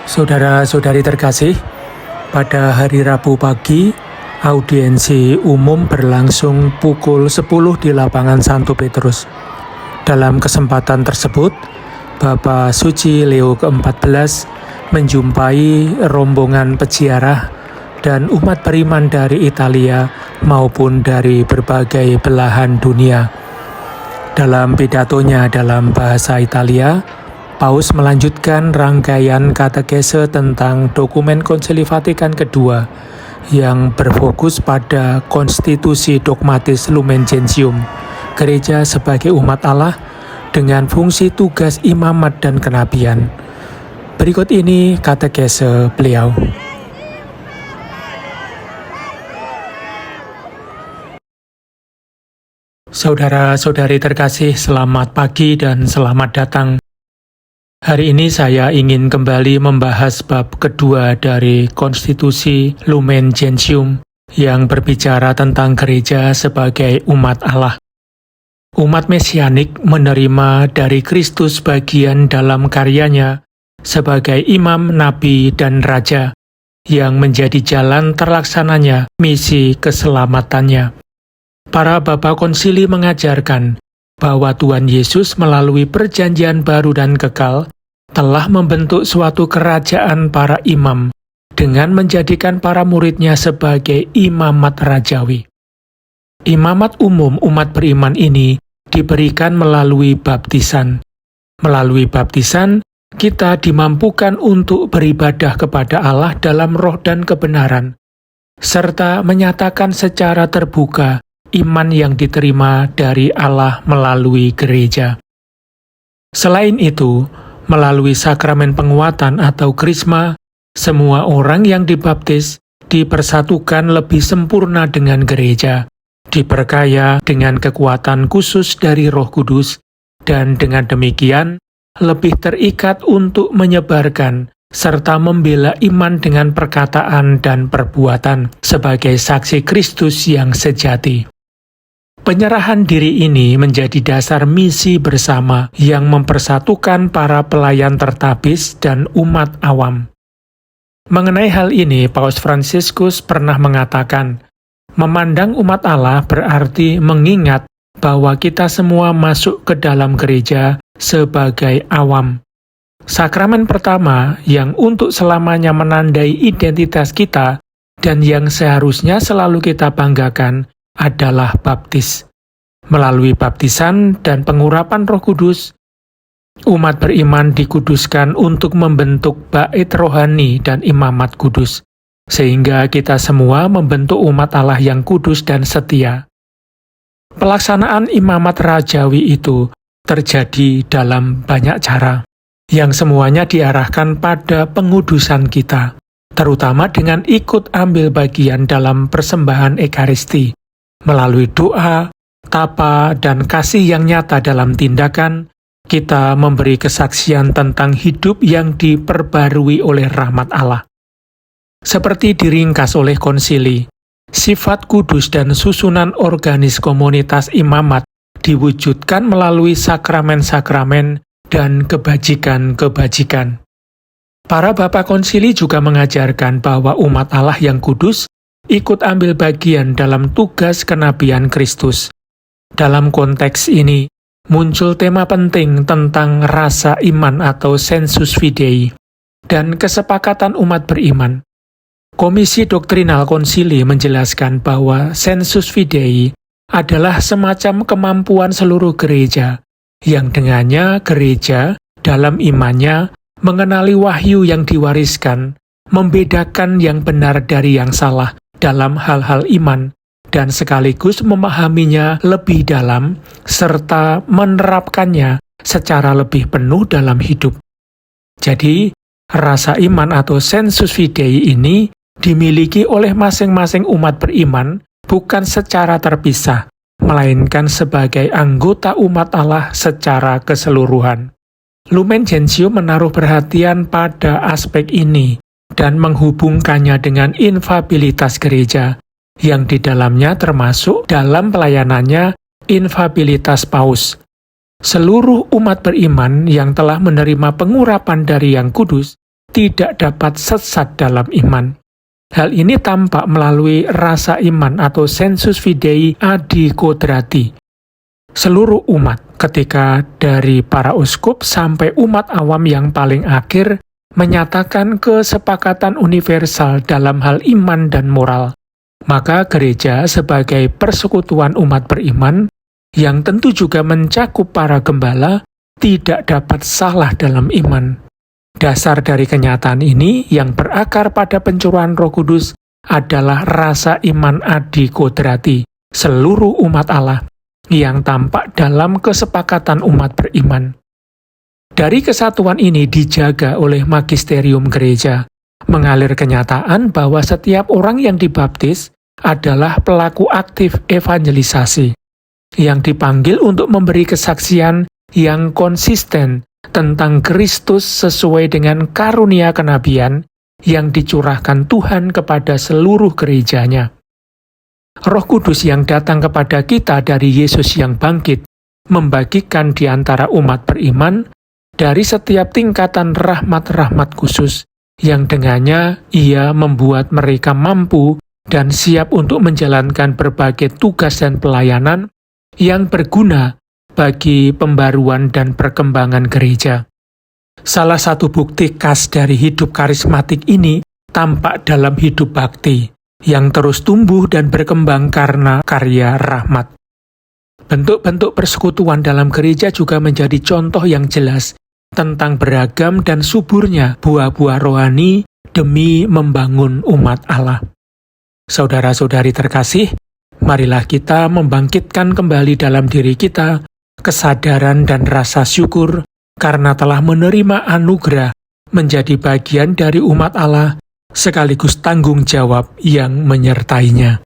Saudara-saudari terkasih, pada hari Rabu pagi, audiensi umum berlangsung pukul 10 di lapangan Santo Petrus. Dalam kesempatan tersebut, Bapak Suci Leo ke-14 menjumpai rombongan peziarah dan umat beriman dari Italia maupun dari berbagai belahan dunia. Dalam pidatonya dalam bahasa Italia, Paus melanjutkan rangkaian katekese tentang dokumen Konsili Vatikan II yang berfokus pada konstitusi dogmatis Lumen Gentium, gereja sebagai umat Allah dengan fungsi tugas imamat dan kenabian. Berikut ini katekese beliau. Saudara-saudari terkasih, selamat pagi dan selamat datang. Hari ini saya ingin kembali membahas bab kedua dari Konstitusi Lumen Gentium yang berbicara tentang gereja sebagai umat Allah. Umat Mesianik menerima dari Kristus bagian dalam karyanya sebagai imam, nabi, dan raja yang menjadi jalan terlaksananya misi keselamatannya. Para bapa konsili mengajarkan bahwa Tuhan Yesus melalui perjanjian baru dan kekal telah membentuk suatu kerajaan para imam dengan menjadikan para muridnya sebagai imamat rajawi. Imamat umum umat beriman ini diberikan melalui baptisan. Melalui baptisan, kita dimampukan untuk beribadah kepada Allah dalam roh dan kebenaran, serta menyatakan secara terbuka iman yang diterima dari Allah melalui gereja. Selain itu, melalui sakramen penguatan atau krisma, semua orang yang dibaptis dipersatukan lebih sempurna dengan gereja, diperkaya dengan kekuatan khusus dari Roh Kudus, dan dengan demikian lebih terikat untuk menyebarkan serta membela iman dengan perkataan dan perbuatan sebagai saksi Kristus yang sejati. Penyerahan diri ini menjadi dasar misi bersama yang mempersatukan para pelayan tertabis dan umat awam. Mengenai hal ini, Paus Fransiskus pernah mengatakan, memandang umat Allah berarti mengingat bahwa kita semua masuk ke dalam gereja sebagai awam. Sakramen pertama yang untuk selamanya menandai identitas kita dan yang seharusnya selalu kita banggakan adalah baptis. Melalui baptisan dan pengurapan Roh Kudus, umat beriman dikuduskan untuk membentuk bait rohani dan imamat kudus, sehingga kita semua membentuk umat Allah yang kudus dan setia. Pelaksanaan imamat rajawi itu terjadi dalam banyak cara, yang semuanya diarahkan pada pengudusan kita, terutama dengan ikut ambil bagian dalam persembahan Ekaristi. Melalui doa, tapa, dan kasih yang nyata dalam tindakan, kita memberi kesaksian tentang hidup yang diperbarui oleh rahmat Allah. Seperti diringkas oleh konsili, sifat kudus dan susunan organis komunitas imamat diwujudkan melalui sakramen-sakramen dan kebajikan-kebajikan. Para bapa konsili juga mengajarkan bahwa umat Allah yang kudus ikut ambil bagian dalam tugas kenabian Kristus. Dalam konteks ini, muncul tema penting tentang rasa iman atau sensus fidei dan kesepakatan umat beriman. Komisi Doktrinal Konsili menjelaskan bahwa sensus fidei adalah semacam kemampuan seluruh gereja, yang dengannya gereja dalam imannya mengenali wahyu yang diwariskan, membedakan yang benar dari yang salah dalam hal-hal iman, dan sekaligus memahaminya lebih dalam, serta menerapkannya secara lebih penuh dalam hidup. Jadi, rasa iman atau sensus fidei ini dimiliki oleh masing-masing umat beriman bukan secara terpisah, melainkan sebagai anggota umat Allah secara keseluruhan. Lumen Gentium menaruh perhatian pada aspek ini dan menghubungkannya dengan infabilitas gereja, yang di dalamnya termasuk dalam pelayanannya infabilitas paus. Seluruh umat beriman yang telah menerima pengurapan dari Yang Kudus tidak dapat sesat dalam iman. Hal ini tampak melalui rasa iman atau sensus fidei adi quadrati. Seluruh umat, ketika dari para uskup sampai umat awam yang paling akhir, menyatakan kesepakatan universal dalam hal iman dan moral. Maka gereja sebagai persekutuan umat beriman, yang tentu juga mencakup para gembala, tidak dapat salah dalam iman. Dasar dari kenyataan ini yang berakar pada pencurahan Roh Kudus adalah rasa iman adi quadrati, seluruh umat Allah, yang tampak dalam kesepakatan umat beriman. Dari kesatuan ini dijaga oleh magisterium gereja, mengalir kenyataan bahwa setiap orang yang dibaptis adalah pelaku aktif evangelisasi, yang dipanggil untuk memberi kesaksian yang konsisten tentang Kristus sesuai dengan karunia kenabian yang dicurahkan Tuhan kepada seluruh gerejanya. Roh Kudus yang datang kepada kita dari Yesus yang bangkit, membagikan di antara umat beriman dari setiap tingkatan rahmat-rahmat khusus, yang dengannya Ia membuat mereka mampu dan siap untuk menjalankan berbagai tugas dan pelayanan yang berguna bagi pembaruan dan perkembangan gereja. Salah satu bukti khas dari hidup karismatik ini tampak dalam hidup bakti, yang terus tumbuh dan berkembang karena karya rahmat. Bentuk-bentuk persekutuan dalam gereja juga menjadi contoh yang jelas tentang beragam dan suburnya buah-buah rohani demi membangun umat Allah. Saudara-saudari terkasih, marilah kita membangkitkan kembali dalam diri kita kesadaran dan rasa syukur karena telah menerima anugerah menjadi bagian dari umat Allah sekaligus tanggung jawab yang menyertainya.